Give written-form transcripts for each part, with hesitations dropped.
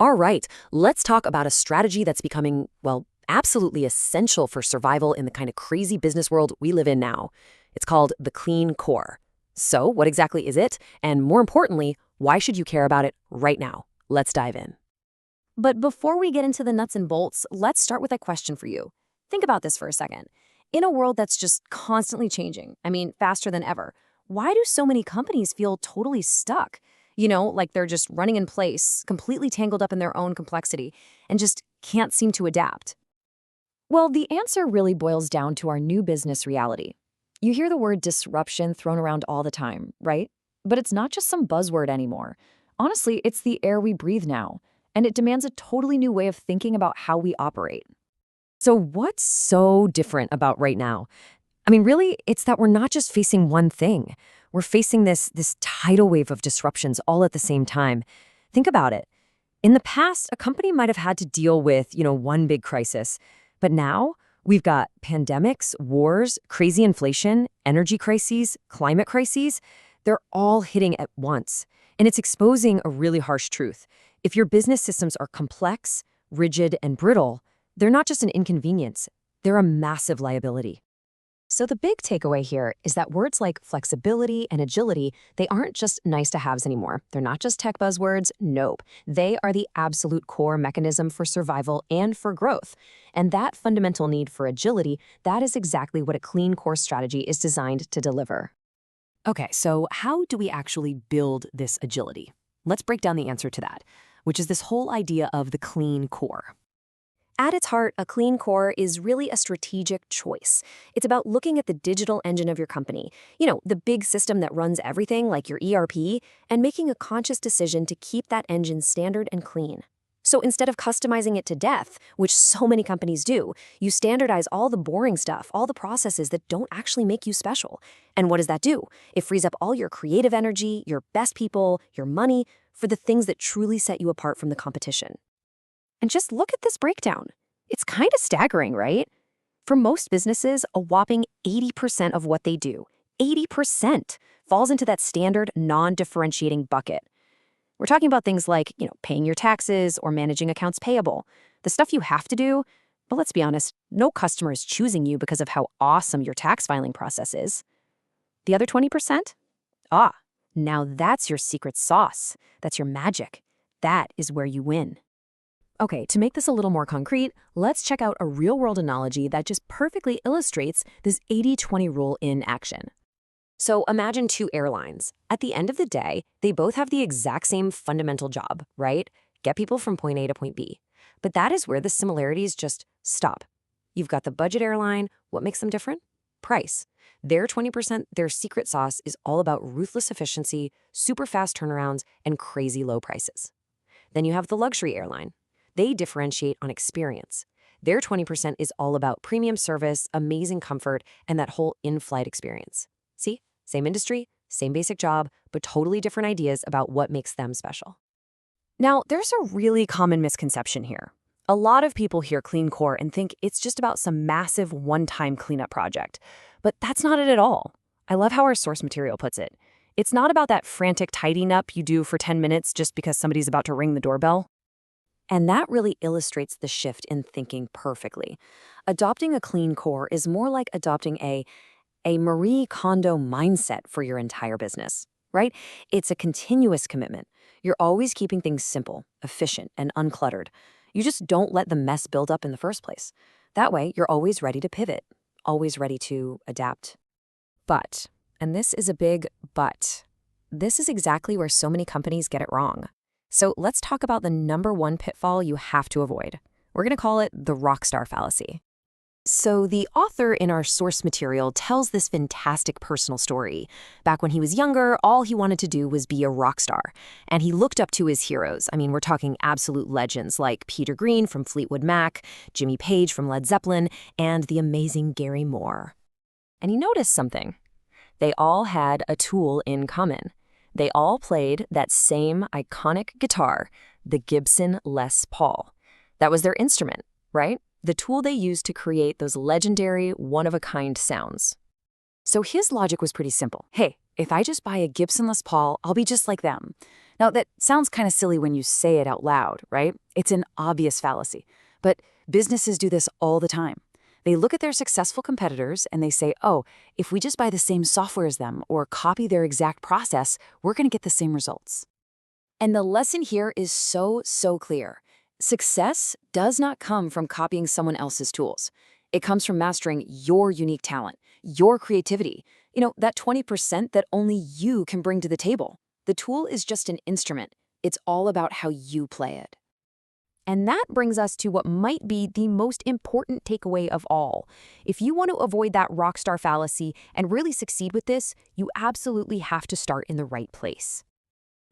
All right, let's talk about a strategy that's becoming, well, absolutely essential for survival in the kind of crazy business world we live in now. It's called the clean core. So, what exactly is it? And more importantly, why should you care about it right now? Let's dive in. But before we get into the nuts and bolts, let's start with a question for you. Think about this for a second. In a world that's just constantly changing, faster than ever, why do so many companies feel totally stuck? Like they're just running in place, completely tangled up in their own complexity, and just can't seem to adapt. Well, the answer really boils down to our new business reality. You hear the word disruption thrown around all the time, right? But it's not just some buzzword anymore. Honestly, it's the air we breathe now, and it demands a totally new way of thinking about how we operate. So, what's so different about right now? Really, it's that we're not just facing one thing. We're facing this tidal wave of disruptions all at the same time. Think about it. In the past, a company might have had to deal with, one big crisis. But now, we've got pandemics, wars, crazy inflation, energy crises, climate crises. They're all hitting at once. And it's exposing a really harsh truth. If your business systems are complex, rigid, and brittle, they're not just an inconvenience. They're a massive liability. So the big takeaway here is that words like flexibility and agility, they aren't just nice to haves anymore. They're not just tech buzzwords. Nope. They are the absolute core mechanism for survival and for growth. And that fundamental need for agility, that is exactly what a clean core strategy is designed to deliver. Okay, so how do we actually build this agility? Let's break down the answer to that, which is this whole idea of the clean core. At its heart, a clean core is really a strategic choice. It's about looking at the digital engine of your company, the big system that runs everything like your ERP, and making a conscious decision to keep that engine standard and clean. So instead of customizing it to death, which so many companies do, you standardize all the boring stuff, all the processes that don't actually make you special. And what does that do? It frees up all your creative energy, your best people, your money, for the things that truly set you apart from the competition. And just look at this breakdown. It's kind of staggering, right? For most businesses, a whopping 80% of what they do, 80%, falls into that standard non-differentiating bucket. We're talking about things like, paying your taxes or managing accounts payable, the stuff you have to do. But let's be honest, no customer is choosing you because of how awesome your tax filing process is. The other 20%? Now that's your secret sauce. That's your magic. That is where you win. Okay, to make this a little more concrete, let's check out a real-world analogy that just perfectly illustrates this 80-20 rule in action. So imagine two airlines. At the end of the day, they both have the exact same fundamental job, right? Get people from point A to point B. But that is where the similarities just stop. You've got the budget airline. What makes them different? Price. Their 20%, their secret sauce, is all about ruthless efficiency, super fast turnarounds, and crazy low prices. Then you have the luxury airline. They differentiate on experience. Their 20% is all about premium service, amazing comfort, and that whole in-flight experience. See? Same industry, same basic job, but totally different ideas about what makes them special. Now, there's a really common misconception here. A lot of people hear clean core and think it's just about some massive one-time cleanup project. But that's not it at all. I love how our source material puts it. It's not about that frantic tidying up you do for 10 minutes just because somebody's about to ring the doorbell. And that really illustrates the shift in thinking perfectly. Adopting a clean core is more like adopting a Marie Kondo mindset for your entire business, right? It's a continuous commitment. You're always keeping things simple, efficient, and uncluttered. You just don't let the mess build up in the first place. That way, you're always ready to pivot, always ready to adapt. But, and this is a big but, this is exactly where so many companies get it wrong. So let's talk about the number one pitfall you have to avoid. We're going to call it the rockstar fallacy. So the author in our source material tells this fantastic personal story. Back when he was younger, all he wanted to do was be a rock star. And he looked up to his heroes. We're talking absolute legends like Peter Green from Fleetwood Mac, Jimmy Page from Led Zeppelin, and the amazing Gary Moore. And he noticed something. They all had a tool in common. They all played that same iconic guitar, the Gibson Les Paul. That was their instrument, right? The tool they used to create those legendary, one-of-a-kind sounds. So his logic was pretty simple. Hey, if I just buy a Gibson Les Paul, I'll be just like them. Now, that sounds kind of silly when you say it out loud, right? It's an obvious fallacy. But businesses do this all the time. They look at their successful competitors and they say, oh, if we just buy the same software as them or copy their exact process, we're going to get the same results. And the lesson here is so clear. Success does not come from copying someone else's tools. It comes from mastering your unique talent, your creativity, that 20% that only you can bring to the table. The tool is just an instrument. It's all about how you play it. And that brings us to what might be the most important takeaway of all. If you want to avoid that rockstar fallacy and really succeed with this, you absolutely have to start in the right place.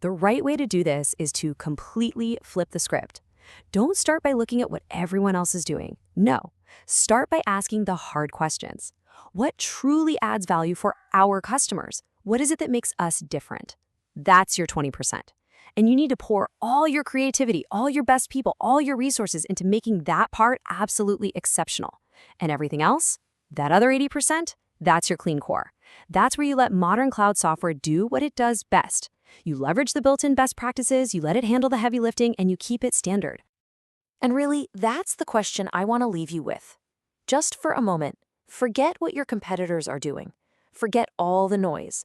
The right way to do this is to completely flip the script. Don't start by looking at what everyone else is doing. No, start by asking the hard questions. What truly adds value for our customers? What is it that makes us different? That's your 20%. And you need to pour all your creativity, all your best people, all your resources into making that part absolutely exceptional. And everything else, that other 80%, that's your clean core. That's where you let modern cloud software do what it does best. You leverage the built-in best practices, you let it handle the heavy lifting, and you keep it standard. And really, that's the question I want to leave you with. Just for a moment, forget what your competitors are doing. Forget all the noise.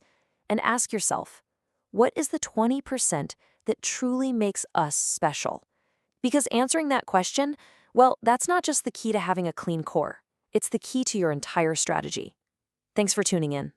And ask yourself, what is the 20% that truly makes us special? Because answering that question, well, that's not just the key to having a clean core. It's the key to your entire strategy. Thanks for tuning in.